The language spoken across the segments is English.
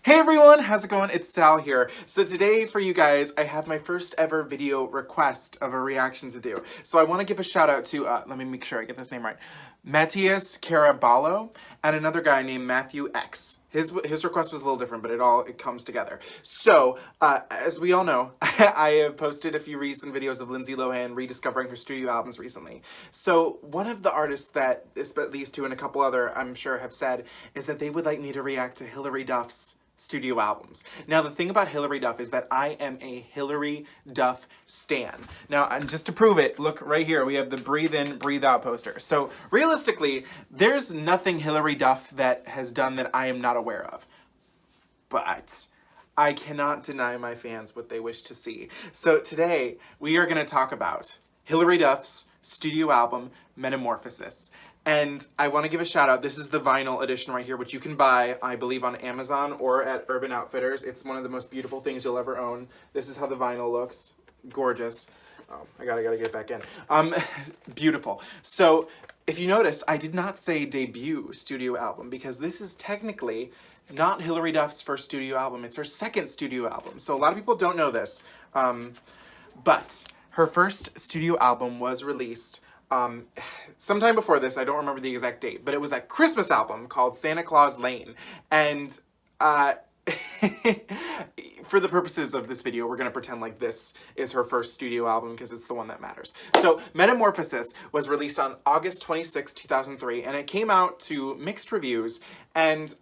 Hey everyone, how's it going? It's Sal here. So today for you guys, I have my first ever video request of a reaction to do. So I want to give a shout out to, let me make sure I get this name right, Shanks and Kara DioGuardi, and another guy named Matthew X. His request was a little different, but it comes together. So, as we all know, I have posted a few recent videos of Lindsay Lohan rediscovering her studio albums recently. So, one of the artists that these two and a couple other, I'm sure, have said, is that they would like me to react to Hilary Duff's studio albums. Now, the thing about Hilary Duff is that I am a Hilary Duff stan. Now, and just to prove it, look right here, we have the Breathe In, Breathe Out poster. So, realistically, there's nothing Hilary Duff that has done that I am not aware of. But I cannot deny my fans what they wish to see. So today, we are going to talk about Hilary Duff's studio album, Metamorphosis. And I want to give a shout out. This is the vinyl edition right here, which you can buy, I believe, on Amazon or at Urban Outfitters. It's one of the most beautiful things you'll ever own. This is how the vinyl looks. Gorgeous. Oh, I gotta get it back in. Beautiful. So, if you noticed, I did not say debut studio album because this is technically not Hilary Duff's first studio album. It's her second studio album. So a lot of people don't know this. But her first studio album was released sometime before this. I don't remember the exact date, but it was a Christmas album called Santa Claus Lane. And for the purposes of this video, we're going to pretend like this is her first studio album because it's the one that matters. So, Metamorphosis was released on August 26, 2003, and it came out to mixed reviews, and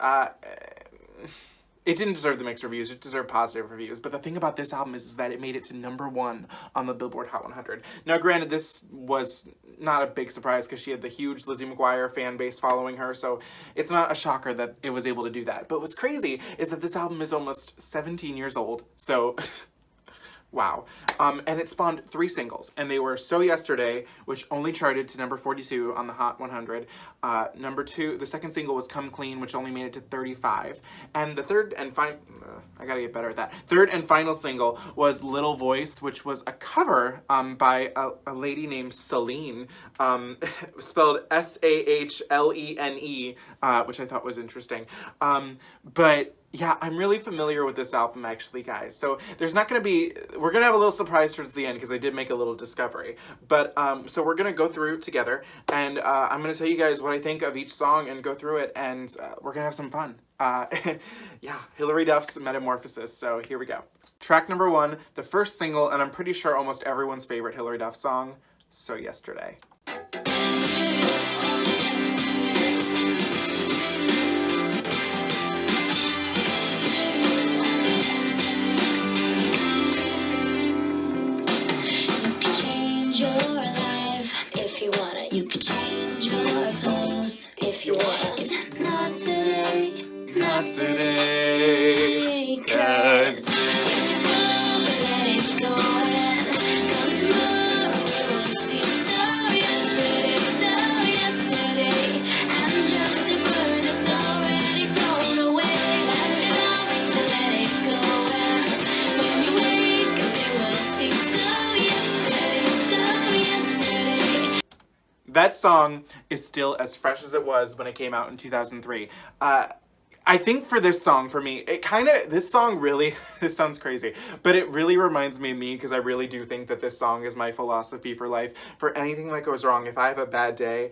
it didn't deserve the mixed reviews, it deserved positive reviews. But the thing about this album is that it made it to #1 on the Billboard Hot 100. Now granted, this was not a big surprise because she had the huge Lizzie McGuire fan base following her, so it's not a shocker that it was able to do that. But what's crazy is that this album is almost 17 years old, so wow. And it spawned 3 singles, and they were So Yesterday, which only charted to number 42 on the Hot 100. The second single was Come Clean, which only made it to 35. And the third and I gotta get better at that. Third and final single was Little Voice, which was a cover by a lady named Celine, spelled S-A-H-L-E-N-E, which I thought was interesting. But yeah, I'm really familiar with this album, actually, guys. So there's not going to be, we're going to have a little surprise towards the end because I did make a little discovery. But, so we're going to go through it together, and I'm going to tell you guys what I think of each song and go through it, and we're going to have some fun. Yeah, Hilary Duff's Metamorphosis, so here we go. Track number 1, the first single, and I'm pretty sure almost everyone's favorite Hilary Duff song, So Yesterday. You could change your clothes if you want. Not today, not today, 'cause let it go and come tomorrow. It will seem so yesterday, I'm just a bird that's already thrown away. Let it go and when you wake up, it will seem so yesterday. That song is still as fresh as it was when it came out in 2003. I think for this song, for me, this song really, this sounds crazy, but it really reminds me of me because I really do think that this song is my philosophy for life. For anything that goes wrong, if I have a bad day,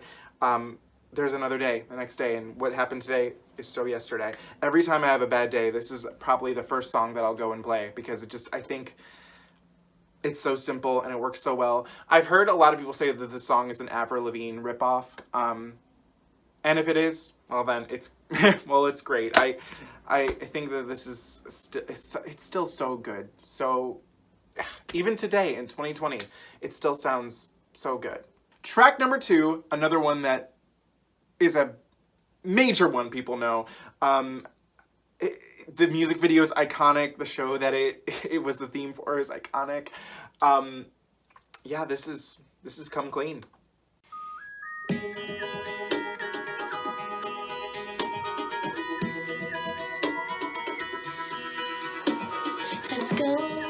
there's another day, the next day, and what happened today is so yesterday. Every time I have a bad day, this is probably the first song that I'll go and play because I think it's so simple and it works so well. I've heard a lot of people say that the song is an Avril Lavigne ripoff, and if it is, well then it's well, it's great. I think that this is it's still so good. So even today in 2020, it still sounds so good. Track number 2, another one that is a major one people know. The music video is iconic. The show that it was the theme for is iconic. Yeah, this is Come Clean. Let's go back.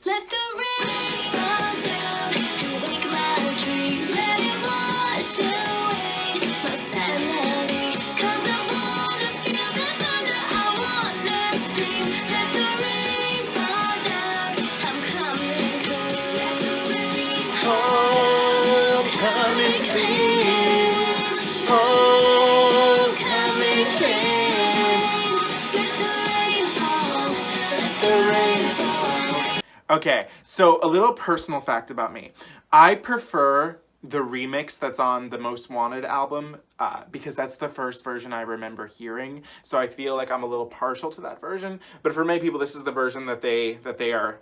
Let the rain fall down and wake my dreams. Let it wash away my sadness. Okay, so a little personal fact about me. I prefer the remix that's on the Most Wanted album because that's the first version I remember hearing. So I feel like I'm a little partial to that version. But for many people, this is the version that they are.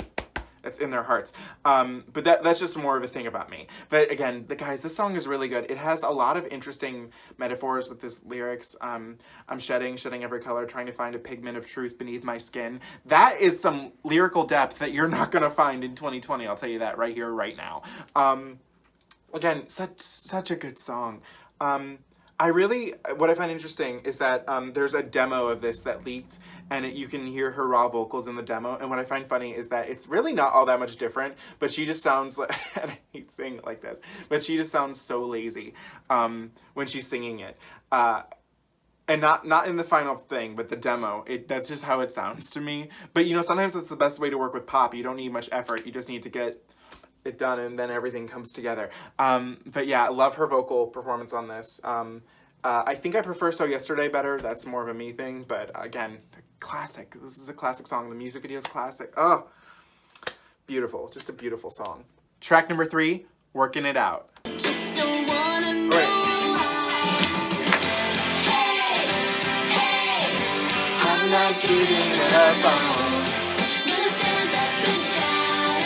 It's in their hearts. But that's just more of a thing about me. But again, guys, this song is really good. It has a lot of interesting metaphors with this lyrics. I'm shedding every color, trying to find a pigment of truth beneath my skin. That is some lyrical depth that you're not going to find in 2020. I'll tell you that right here, right now. Again, such a good song. What I find interesting is that there's a demo of this that leaked, and you can hear her raw vocals in the demo. And what I find funny is that it's really not all that much different, but she just sounds like, and I hate saying it like this, but she just sounds so lazy when she's singing it. And not in the final thing, but the demo. That's just how it sounds to me. But sometimes that's the best way to work with pop. You don't need much effort. You just need to get it done, and then everything comes together. But yeah, I love her vocal performance on this. I think I prefer So Yesterday better. That's more of a me thing, but again, classic. This is a classic song. The music video is classic. Oh, beautiful. Just a beautiful song. Track number 3, Workin' It Out. Just don't wanna know I'm not giving up on. Gonna stand up and shout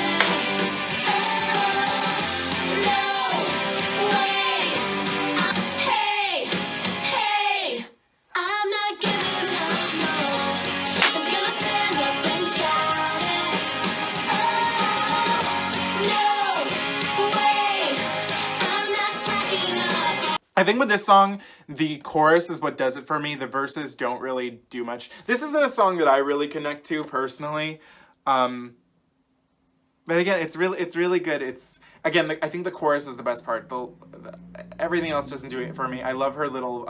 no way. Hey, I'm not giving up, no. I'm gonna stand up and shout it. No way. I'm not slacking up. I think with this song, the chorus is what does it for me. The verses don't really do much. This isn't a song that I really connect to personally. But again, it's really good. I think the chorus is the best part. Everything else doesn't do it for me. I love her little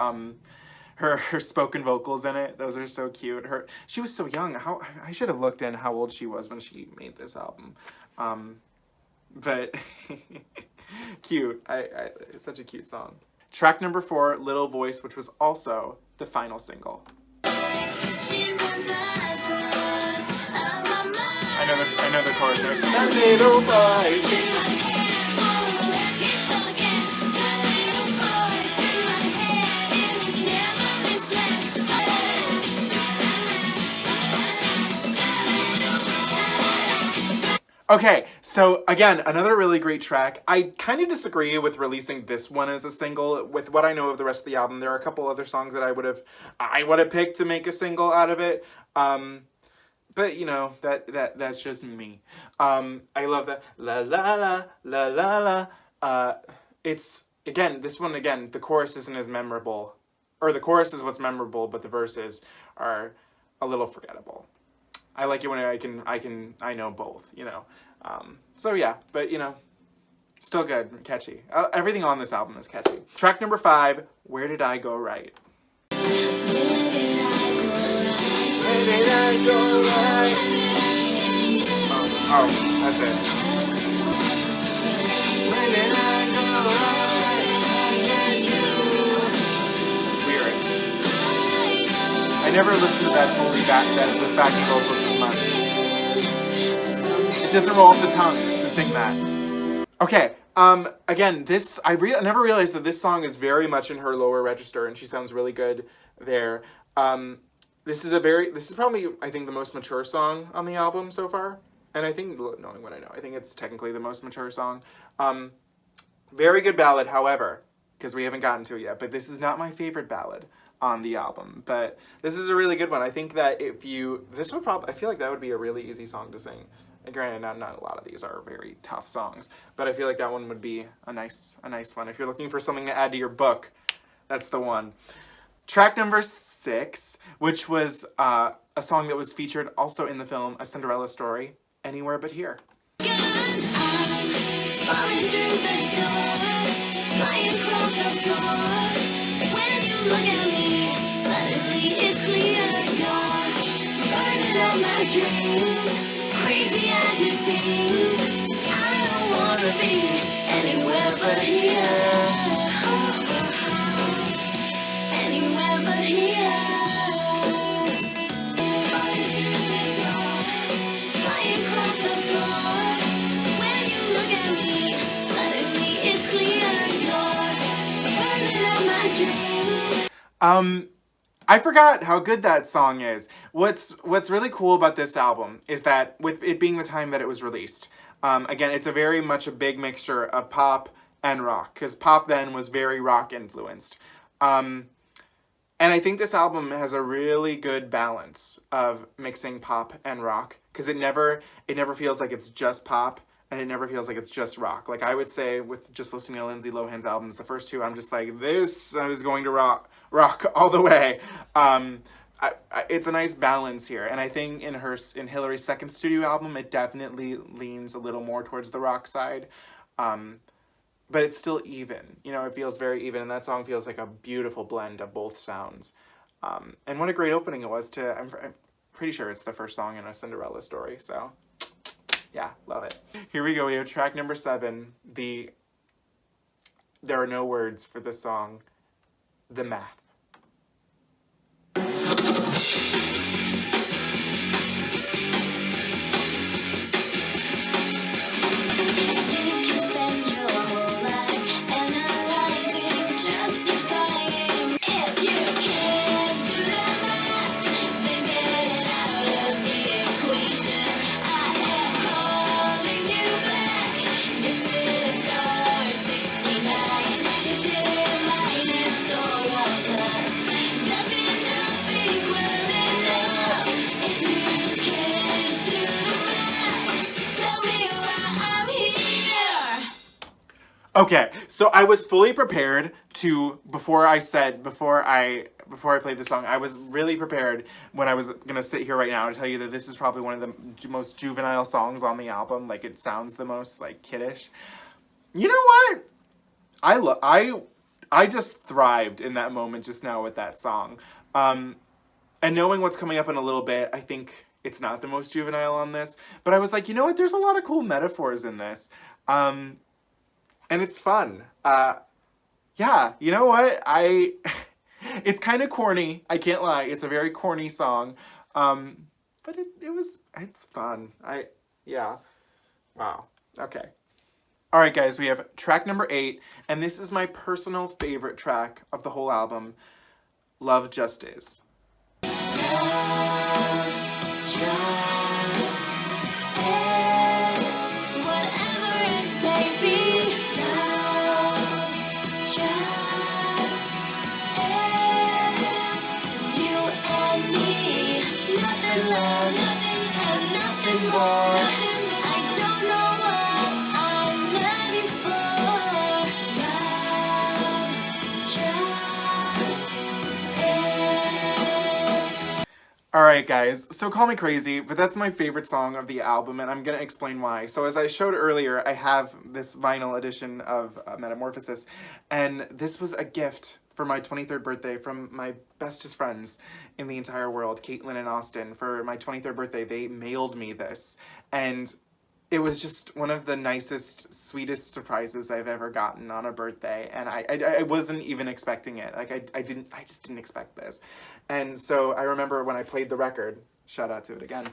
her spoken vocals in it. Those are so cute. She was so young. I should have looked in how old she was when she made this album. But cute. It's such a cute song. Track number 4, Little Voice, which was also the final single. She's a nice one. I'm a man. I know the chorus there. That little voice. Okay, so again, another really great track. I kind of disagree with releasing this one as a single. With what I know of the rest of the album, there are a couple other songs that I would have picked to make a single out of it. But that's just me. I love that la la la la la la. It's this one the chorus isn't as memorable, or the chorus is what's memorable, but the verses are a little forgettable. I like it when I know both, so yeah, but still good, catchy. Everything on this album is catchy. Track number 5, Where Did I Go Right? Where did I go right? Oh, that's it. Where did I go It's weird. I never listened to that fully those backing vocals this much. It doesn't roll off the tongue to sing that. Okay, again, I never realized that this song is very much in her lower register, and she sounds really good there. This is probably, I think, the most mature song on the album so far. And I think, knowing what I know, I think it's technically the most mature song. Very good ballad, however, because we haven't gotten to it yet, but this is not my favorite ballad on the album. But this is a really good one. I think that I feel like that would be a really easy song to sing. And granted, not a lot of these are very tough songs, but I feel like that one would be a nice one. If you're looking for something to add to your book, that's the one. Track number 6, which was a song that was featured also in the film A Cinderella Story, Anywhere But Here. Falling through the door, flying across the floor. When you look at me, suddenly it's clear you're burning out my dreams. Crazy as it seems, I don't wanna be anywhere but here. Anywhere but here. Falling through the door, flying across the floor. I forgot how good that song is. What's really cool about this album is that with it being the time that it was released, again, it's a very much a big mixture of pop and rock, because pop then was very rock influenced. And I think this album has a really good balance of mixing pop and rock, because it never feels like it's just pop, and it never feels like it's just rock. Like I would say with just listening to Lindsay Lohan's albums, the first two, I'm just like, this is going to rock all the way. It's a nice balance here, and I think in Hilary's second studio album, it definitely leans a little more towards the rock side, but it's still even. You know, it feels very even, and that song feels like a beautiful blend of both sounds. And what a great opening it was to. I'm pretty sure it's the first song in a Cinderella story, so. Yeah, love it. Here we go. We have track number 7. There are no words for this song. The Math. Okay, so I was fully prepared to, before I played the song, I was really prepared when I was gonna sit here right now to tell you that this is probably one of the most juvenile songs on the album. Like, it sounds the most, like, kiddish. You know what? I just thrived in that moment just now with that song. And knowing what's coming up in a little bit, I think it's not the most juvenile on this. But I was like, you know what? There's a lot of cool metaphors in this. And it's fun. Yeah, you know what? It's kind of corny. I can't lie. It's a very corny song. But it's fun. Yeah. Wow. Okay. All right, guys, we have track number 8, and this is my personal favorite track of the whole album, Love Just Is. Alright guys, so call me crazy, but that's my favorite song of the album, and I'm gonna explain why. So as I showed earlier, I have this vinyl edition of Metamorphosis, and this was a gift for my 23rd birthday from my bestest friends in the entire world, Caitlin and Austin. For my 23rd birthday, they mailed me this, and it was just one of the nicest, sweetest surprises I've ever gotten on a birthday, and I wasn't even expecting it. Like, I just didn't expect this. And so I remember when I played the record, shout out to it again,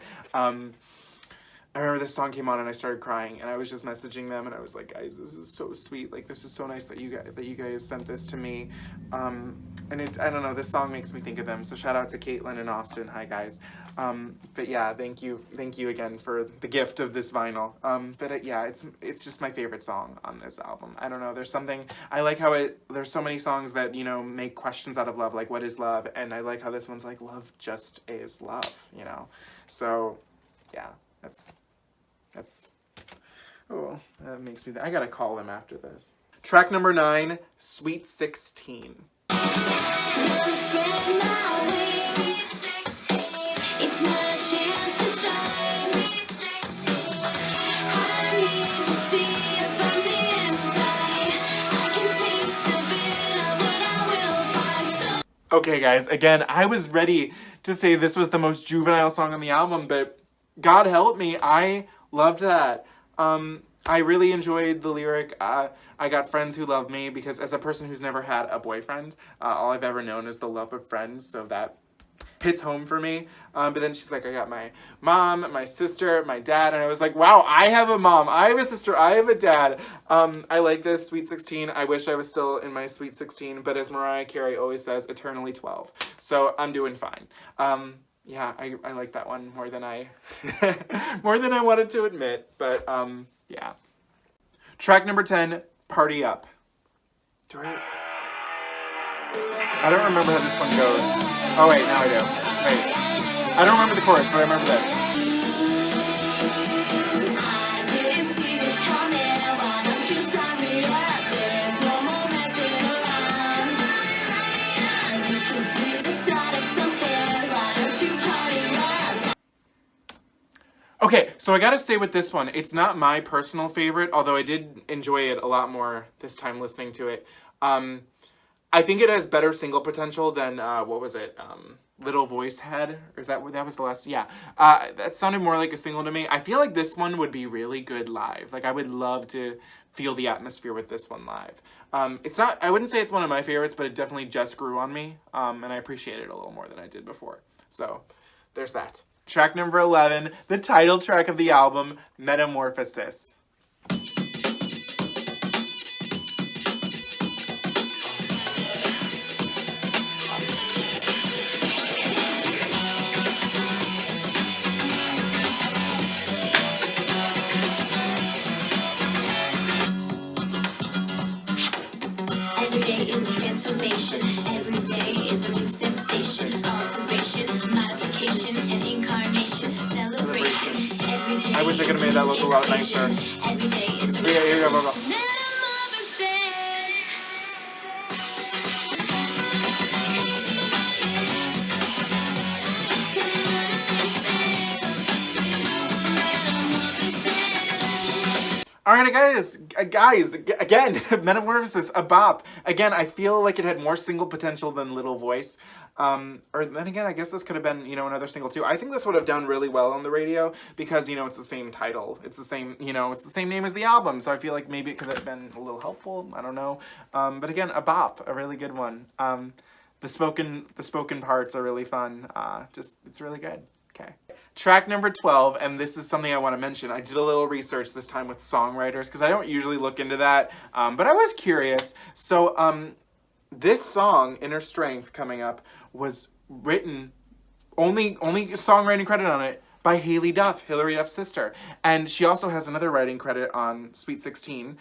I remember this song came on and I started crying, and I was just messaging them, and I was like, guys, this is so sweet. Like, this is so nice that you guys sent this to me. And I don't know, this song makes me think of them. So shout out to Caitlin and Austin. Hi guys. But yeah, thank you again for the gift of this vinyl. But yeah, it's just my favorite song on this album. I don't know, there's something, I like how there's so many songs that, you know, make questions out of love, like what is love? And I like how this one's like, love just is love, you know? So yeah, oh, that makes me, I gotta call him after this. Track number 9, Sweet 16. It's my chance to shine. I need to see it from the inside. I can taste the bitter, but I will find some. Okay guys, again, I was ready to say this was the most juvenile song on the album, but God help me, I loved that. I really enjoyed the lyric, I got friends who love me, because as a person who's never had a boyfriend, all I've ever known is the love of friends, so that hits home for me. But then she's like, I got my mom, my sister, my dad, and I was like, wow, I have a mom, I have a sister, I have a dad. I like this Sweet 16. I wish I was still in my Sweet 16, but as Mariah Carey always says, eternally 12. So I'm doing fine. Yeah, I like that one more than I more than I wanted to admit, but yeah. Track number 10, Party Up. I don't remember how this one goes. Oh wait, now I do. Wait. I don't remember the chorus, but I remember this. Okay, so I gotta say with this one, it's not my personal favorite, although I did enjoy it a lot more this time listening to it. I think it has better single potential than, what was it, Little Voice had? Or is that was the last? Yeah. That sounded more like a single to me. I feel like this one would be really good live. Like, I would love to feel the atmosphere with this one live. It's not, I wouldn't say it's one of my favorites, but it definitely just grew on me, and I appreciate it a little more than I did before. So, there's that. Track number 11, the title track of the album, Metamorphosis. Every day is a transformation. Every day is a new sensation. Alteration, modification, and incarnation. Celebration. Every day I wish I could have made that look a lot nicer. Every day is a Yeah, here you go, go. Alright guys, again, Metamorphosis, a bop. Again, I feel like it had more single potential than Little Voice. Or then again, I guess this could have been, another single too. I think this would have done really well on the radio because, it's the same title. It's the same, it's the same name as the album. So I feel like maybe it could have been a little helpful. I don't know. But again, a bop, a really good one. The spoken parts are really fun. It's really good. Okay. Track number 12, and this is something I want to mention. I did a little research this time with songwriters because I don't usually look into that, but I was curious. So this song, Inner Strength, coming up, was written, only songwriting credit on it, by Hilary Duff, Hilary Duff's sister. And she also has another writing credit on Sweet 16,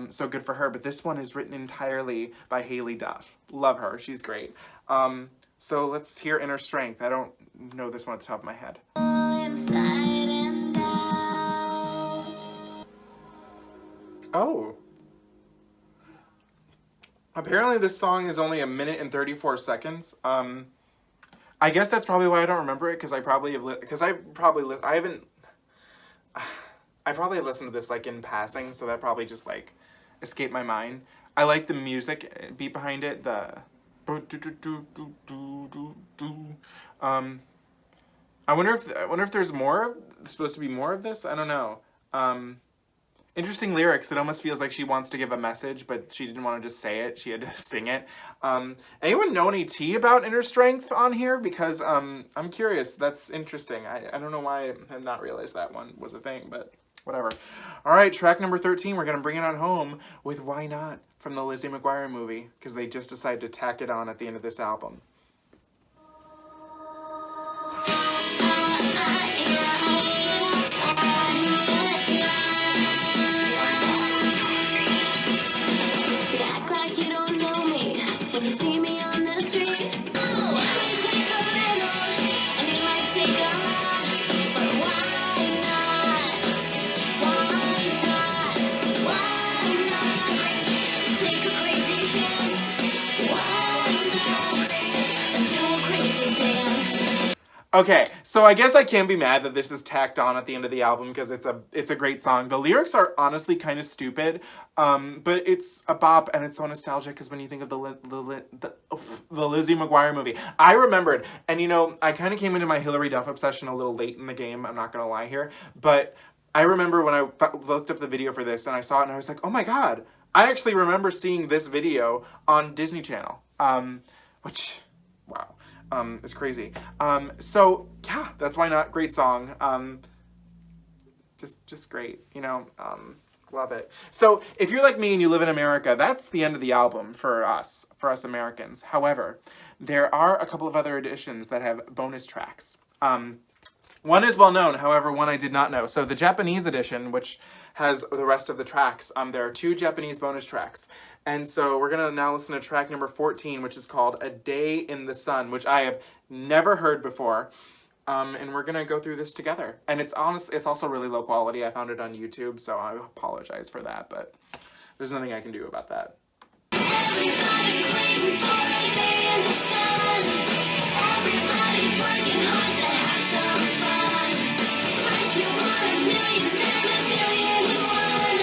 so good for her. But this one is written entirely by Hilary Duff. Love her. She's great. So let's hear Inner Strength. I don't know this one at the top of my head. inside and out. Oh. Apparently this song is only 1 minute and 34 seconds. I guess that's probably why I don't remember it, because I probably have listened to this like in passing, so that probably just like escaped my mind. I like the music beat behind it, I wonder if there's more, supposed to be more of this? I don't know. Interesting lyrics. It almost feels like she wants to give a message, but she didn't want to just say it. She had to sing it. Anyone know any tea about Inner Strength on here? Because I'm curious. That's interesting. I don't know why I had not realized that one was a thing, but whatever. All right, track number 13. We're going to bring it on home with Why Not from the Lizzie McGuire movie, because they just decided to tack it on at the end of this album. Okay, so I guess I can't be mad that this is tacked on at the end of the album because it's a great song. The lyrics are honestly kind of stupid, but it's a bop and it's so nostalgic because when you think of the Lizzie McGuire movie, I remembered. And I kind of came into my Hilary Duff obsession a little late in the game, I'm not going to lie here, but I remember when I looked up the video for this and I saw it and I was like, oh my god, I actually remember seeing this video on Disney Channel, which, wow. is crazy. So yeah, that's why not. Great song. Just great, you know. Love it. So if you're like me and you live in America, that's the end of the album for us Americans. However, there are a couple of other editions that have bonus tracks. One is well known, however, one I did not know. So the Japanese edition, which has the rest of the tracks, there are 2 Japanese bonus tracks. And so we're going to now listen to track number 14, which is called A Day in the Sun, which I have never heard before. And we're going to go through this together. And it's also really low quality. I found it on YouTube, so I apologize for that, but there's nothing I can do about that. Everybody's waiting for a day in the sun. Everybody's working hard to have some fun. First you want a million, then a million and one.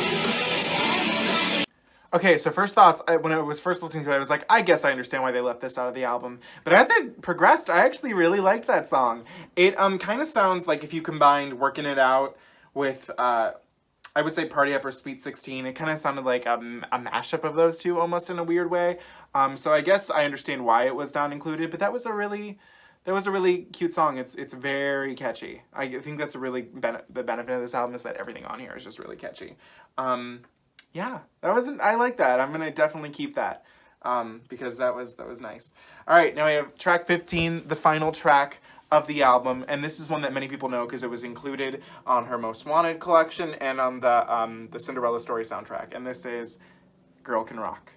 Everybody. Okay, so first thoughts, when I was first listening to it, I was like, I guess I understand why they left this out of the album. But as it progressed, I actually really liked that song. It kind of sounds like if you combined Workin' It Out with, I would say Party Up or Sweet 16. It kind of sounded like a mashup of those two almost in a weird way. So I guess I understand why it was not included, but that was a really cute song. It's very catchy. I think that's a really the benefit of this album is that everything on here is just really catchy. Yeah, I like that. I'm gonna definitely keep that because that was nice. All right, now we have track 15, the final track of the album, and this is one that many people know because it was included on her Most Wanted collection and on the Cinderella story soundtrack. And this is "Girl Can Rock."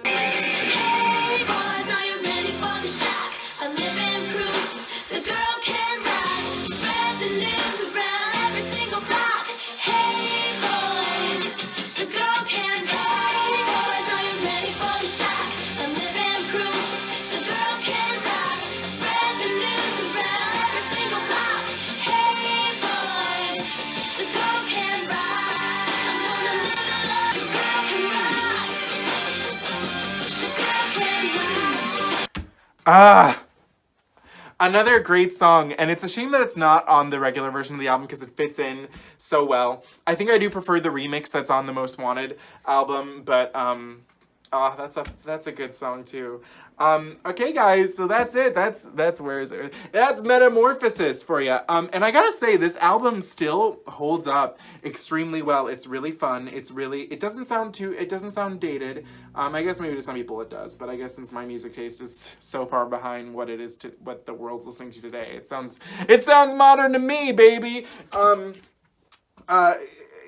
Hey boys, are you ready for the shock? A living proof. The girl can rock. Spread the news around every single block. Hey boys, the girl can rock. Hey boys, are you ready for the shock? A living proof. The girl can rock. Spread the news around every single block. Hey boys, the girl can rock. I'm gonna live a love. The girl can rock. The girl can rock. Another great song, and it's a shame that it's not on the regular version of the album because it fits in so well. I think I do prefer the remix that's on the Most Wanted album, but that's a good song too. Okay guys, so that's it. That's where is it? That's Metamorphosis for you. And I gotta say, this album still holds up extremely well. It's really fun. It doesn't sound dated. I guess maybe to some people it does, but I guess since my music taste is so far behind what the world's listening to today, it sounds modern to me, baby.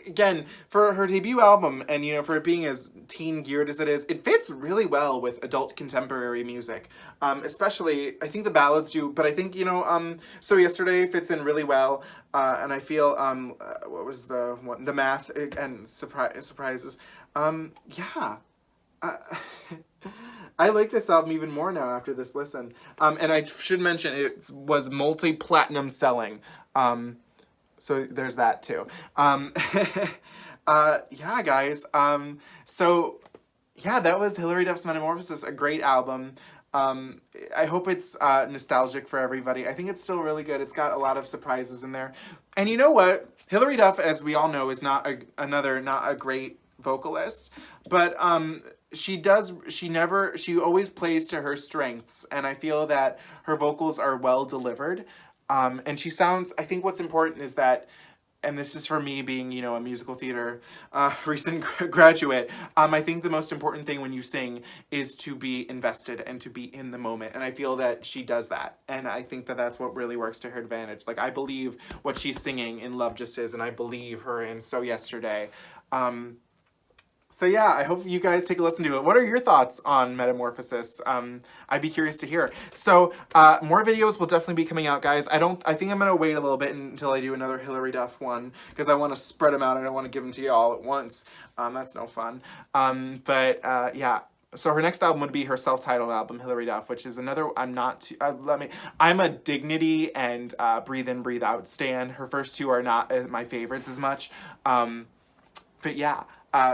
Again, for her debut album, and for it being as teen geared as it is, it fits really well with adult contemporary music. Especially, I think the ballads do, but I think So Yesterday fits in really well. And I feel what was the one? The Math and Surprises. Yeah. I like this album even more now after this listen. And I should mention it was multi-platinum selling. So there's that too. Yeah, guys. So yeah, that was Hilary Duff's Metamorphosis, a great album. I hope it's nostalgic for everybody. I think it's still really good. It's got a lot of surprises in there. And you know what? Hilary Duff, as we all know, is not a great vocalist, but she always plays to her strengths, and I feel that her vocals are well delivered. And she sounds, I think what's important is that, and this is for me being, a musical theater recent graduate, I think the most important thing when you sing is to be invested and to be in the moment. And I feel that she does that. And I think that that's what really works to her advantage. Like, I believe what she's singing in Love Just Is, and I believe her in So Yesterday. So yeah, I hope you guys take a listen to it. What are your thoughts on Metamorphosis? I'd be curious to hear. So more videos will definitely be coming out, guys. I think I'm gonna wait a little bit until I do another Hilary Duff one because I want to spread them out. I don't want to give them to you all at once. That's no fun. Yeah. So her next album would be her self-titled album, Hilary Duff, which is another. I'm a Dignity and Breathe In, Breathe Out stan. Her first two are not my favorites as much. But yeah.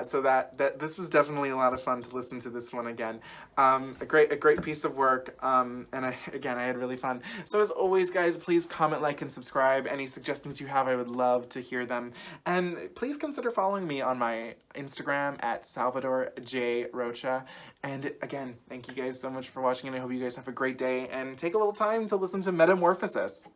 So that this was definitely a lot of fun to listen to this one again. A great piece of work. And I had really fun. So as always, guys, please comment, like, and subscribe. Any suggestions you have, I would love to hear them. And please consider following me on my Instagram at Salvador J. Rocha. And again, thank you guys so much for watching, and I hope you guys have a great day and take a little time to listen to Metamorphosis.